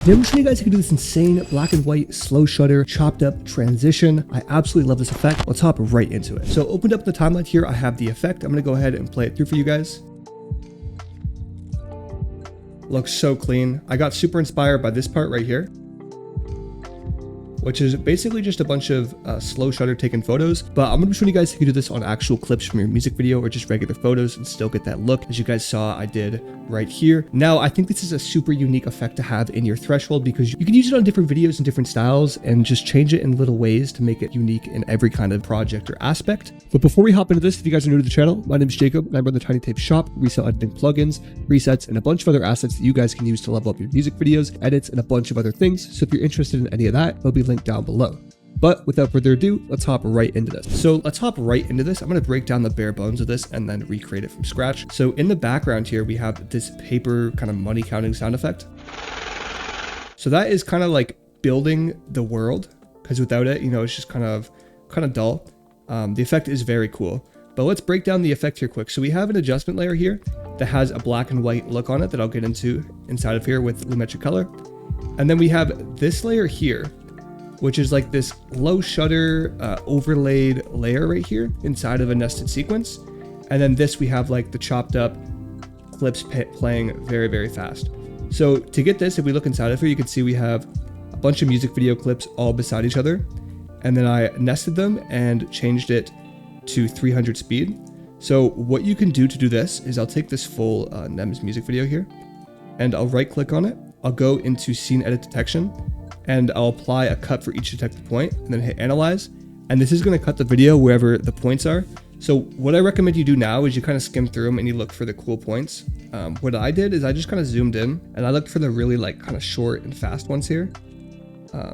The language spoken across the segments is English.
Today I'm showing you guys how to do this insane black and white slow shutter chopped up transition. I absolutely love this effect. Let's hop right into it. So opened up the timeline here, I have the effect. I'm gonna go ahead and play it through for you guys. Looks so clean. I got super inspired by this part right here, which is basically just a bunch of slow shutter taken photos, but I'm gonna be showing you guys how you can do this on actual clips from your music video or just regular photos and still get that look, as you guys saw I did right here. Now, I think this is a super unique effect to have in your threshold because you can use it on different videos and different styles and just change it in little ways to make it unique in every kind of project or aspect. But before we hop into this, if you guys are new to the channel, my name is Jacob and I run the Tiny Tape shop. We sell editing plugins, presets, and a bunch of other assets that you guys can use to level up your music videos, edits, and a bunch of other things. So if you're interested in any of that, it'll be linked down below. But without further ado, let's hop right into this. So let's hop right into this. I'm going to break down the bare bones of this and then recreate it from scratch. So in the background here, we have this paper kind of money counting sound effect. So that is kind of like building the world, because without it, you know, it's just kind of dull. The effect is very cool, but let's break down the effect here quick. So we have an adjustment layer here that has a black and white look on it that I'll get into inside of here with Lumetri Color. And then we have this layer here, which is like this low shutter overlaid layer right here inside of a nested sequence. And then this, we have like the chopped up clips playing very, very fast. So to get this, if we look inside of here, you can see we have a bunch of music video clips all beside each other. And then I nested them and changed it to 300 speed. So what you can do to do this is I'll take this full NEMS music video here and I'll right click on it. I'll go into scene edit detection and I'll apply a cut for each detected point and then hit analyze. And this is going to cut the video wherever the points are. So what I recommend you do now is you kind of skim through them and you look for the cool points. What I did is I just kind of zoomed in and I looked for the really like kind of short and fast ones here.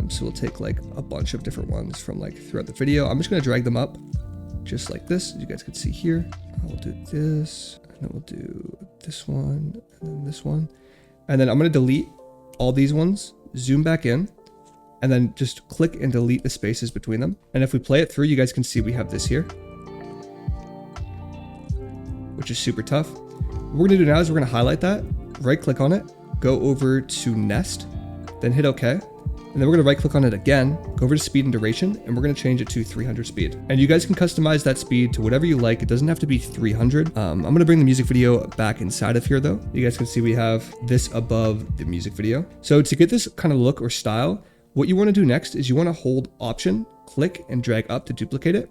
So we'll take like a bunch of different ones from like throughout the video. I'm just going to drag them up just like this, as you guys can see here. We'll do this and then we'll do this one and then this one. And then I'm going to delete all these ones, zoom back in, and then just click and delete the spaces between them. And if we play it through, you guys can see we have this here, which is super tough. What we're gonna do now is we're gonna highlight that, right click on it, go over to nest, then hit OK. And then we're gonna right click on it again, go over to speed and duration, and we're gonna change it to 300 speed. And you guys can customize that speed to whatever you like. It doesn't have to be 300. I'm gonna bring the music video back inside of here though. You guys can see we have this above the music video. So to get this kind of look or style, what you want to do next is you want to hold Option, click and drag up to duplicate it.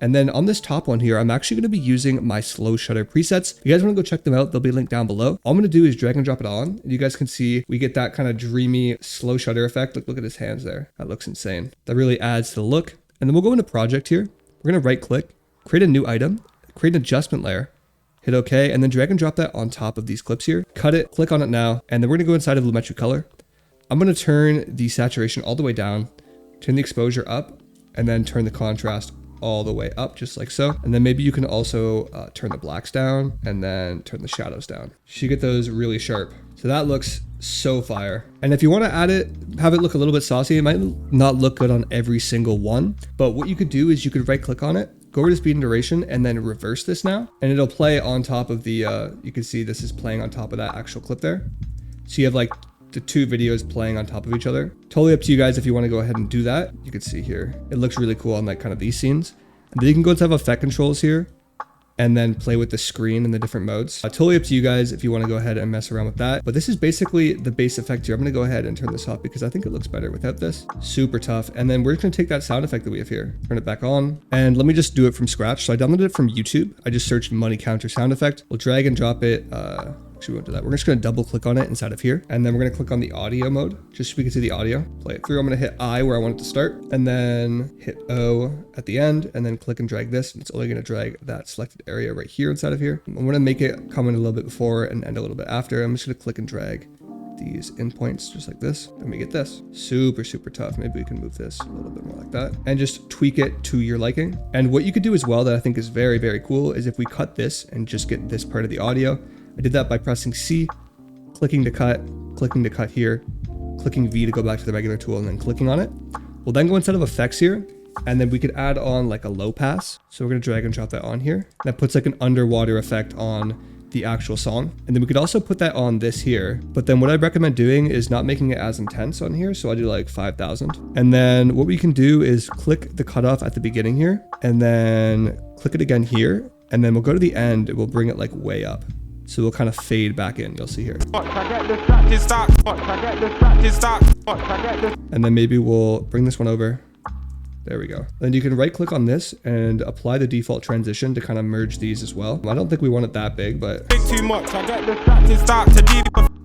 And then on this top one here, I'm actually going to be using my slow shutter presets. If you guys want to go check them out, they'll be linked down below. All I'm going to do is drag and drop it on. And you guys can see we get that kind of dreamy slow shutter effect. Look at his hands there. That looks insane. That really adds to the look. And then we'll go into project here. We're going to right click, create a new item, create an adjustment layer, hit OK, and then drag and drop that on top of these clips here. Cut it, click on it now. And then we're going to go inside of Lumetri Color. I'm going to turn the saturation all the way down, turn the exposure up, and then turn the contrast all the way up, just like so. And then maybe you can also turn the blacks down and then turn the shadows down. So you get those really sharp. So that looks so fire. And if you want to add it, have it look a little bit saucy, it might not look good on every single one. But what you could do is you could right click on it, go over to speed and duration, and then reverse this now. And it'll play on top of the, you can see this is playing on top of that actual clip there. So you have like the two videos playing on top of each other. Totally up to you guys if you want to go ahead and do that. You can see here, it looks really cool on like kind of these scenes. And then you can go to effect controls here and then play with the screen in the different modes. Totally up to you guys if you want to go ahead and mess around with that. But this is basically the base effect here. I'm going to go ahead and turn this off because I think it looks better without this. Super tough. And then we're just going to take that sound effect that we have here, turn it back on, and let me just do it from scratch. So I downloaded it from YouTube. I just searched money counter sound effect. We'll drag and drop it. Actually, we won't do that. We're just going to double click on it inside of here. And then we're going to click on the audio mode, just so we can see the audio. Play it through. I'm going to hit I where I want it to start, and then hit O at the end, and then click and drag this. And it's only going to drag that selected area right here inside of here. I'm going to make it come in a little bit before and end a little bit after. I'm just going to click and drag these endpoints just like this, and we get this. Super, super tough. Maybe we can move this a little bit more like that and just tweak it to your liking. And what you could do as well that I think is very, very cool is if we cut this and just get this part of the audio. I did that by pressing C, clicking to cut here, clicking V to go back to the regular tool, and then clicking on it. We'll then go inside of effects here, and then we could add on like a low pass. So we're going to drag and drop that on here. That puts like an underwater effect on the actual song. And then we could also put that on this here. But then what I'd recommend doing is not making it as intense on here. So I do like 5,000. And then what we can do is click the cutoff at the beginning here and then click it again here. And then we'll go to the end. It will bring it like way up. So we'll kind of fade back in. You'll see here. And then maybe we'll bring this one over. There we go. Then you can right click on this and apply the default transition to kind of merge these as well. I don't think we want it that big, but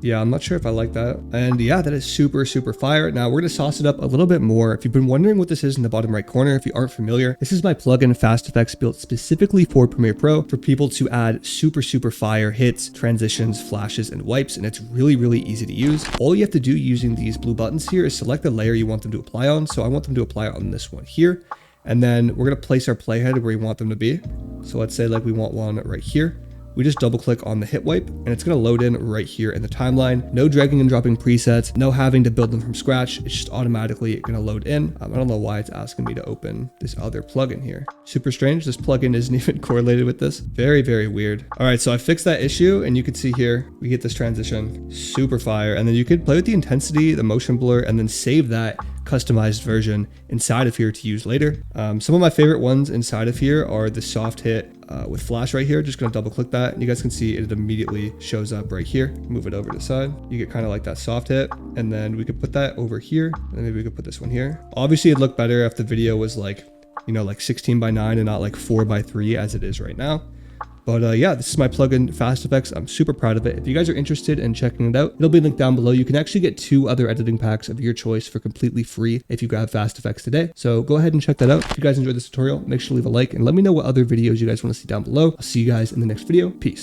yeah, I'm not sure if I like that. And yeah, that is super, super fire. Now we're gonna sauce it up a little bit more. If you've been wondering what this is in the bottom right corner, if you aren't familiar, this is my plugin Fast Effects built specifically for Premiere Pro for people to add super, super fire hits, transitions, flashes, and wipes. And it's really, really easy to use. All you have to do using these blue buttons here is select the layer you want them to apply on. So I want them to apply on this one here. And then we're gonna place our playhead where we want them to be. So let's say like we want one right here. We just double click on the hit wipe and it's going to load in right here in the timeline. No dragging and dropping presets, no having to build them from scratch. It's just automatically going to load in. I don't know why it's asking me to open this other plugin here. Super strange. This plugin isn't even correlated with this. Very, very weird. All right, so I fixed that issue and you can see here, we get this transition, super fire. And then you could play with the intensity, the motion blur, and then save that customized version inside of here to use later. Some of my favorite ones inside of here are the soft hit with flash right here. Just gonna double click that and you guys can see it immediately shows up right here. Move it over to the side. You get kind of like that soft hit, and then we could put that over here, and maybe we could put this one here. Obviously it'd look better if the video was like, you know, like 16:9 and not like 4:3 as it is right now. But yeah, this is my plugin Fast Effects. I'm super proud of it. If you guys are interested in checking it out, it'll be linked down below. You can actually get 2 other editing packs of your choice for completely free if you grab Fast Effects today. So go ahead and check that out. If you guys enjoyed this tutorial, make sure to leave a like and let me know what other videos you guys want to see down below. I'll see you guys in the next video. Peace.